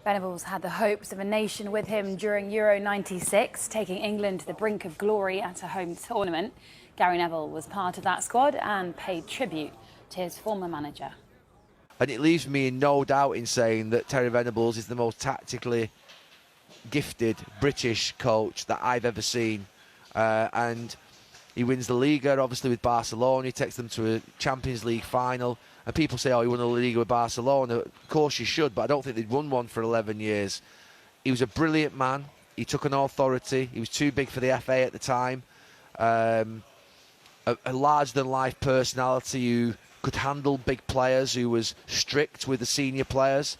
Venables had the hopes of a nation with him during Euro '96, taking England to the brink of glory at a home tournament. Gary Neville was part of that squad and paid tribute to his former manager. And it leaves me in no doubt in saying that Terry Venables is the most tactically gifted British coach that I've ever seen. And he wins the Liga, obviously, with Barcelona. He takes them to a Champions League final. And people say, oh, he won the Liga with Barcelona. Of course you should, but I don't think they'd won one for 11 years. He was a brilliant man. He took an authority. He was too big for the FA at the time. A larger-than-life personality who could handle big players, who was strict with the senior players,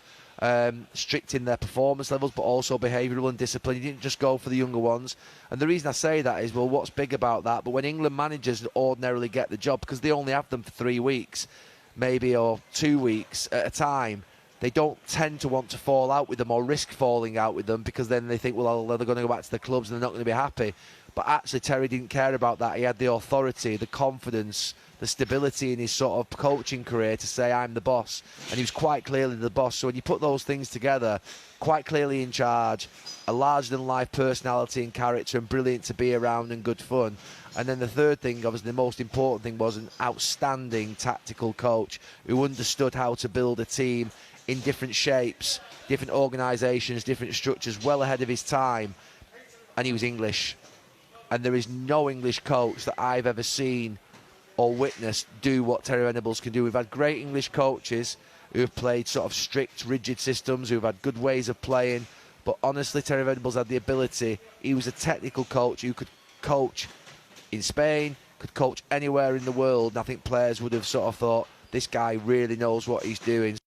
strict in their performance levels, but also behavioural and discipline. He didn't just go for the younger ones. And the reason I say that is, well, what's big about that? But when England managers ordinarily get the job, because they only have them for 3 weeks, maybe, or 2 weeks at a time, they don't tend to want to fall out with them or risk falling out with them, because then they think, well, they're going to go back to the clubs and they're not going to be happy. But actually, Terry didn't care about that. He had the authority, the confidence, the stability in his sort of coaching career to say, I'm the boss. And he was quite clearly the boss. So when you put those things together, quite clearly in charge, a larger-than-life personality and character, and brilliant to be around and good fun. And then the third thing, obviously the most important thing, was an outstanding tactical coach who understood how to build a team in different shapes, different organisations, different structures, well ahead of his time. And he was English. And there is no English coach that I've ever seen or witnessed do what Terry Venables can do. We've had great English coaches who have played sort of strict, rigid systems, who've had good ways of playing. But honestly, Terry Venables had the ability. He was a technical coach who could coach in Spain, could coach anywhere in the world. And I think players would have sort of thought, this guy really knows what he's doing.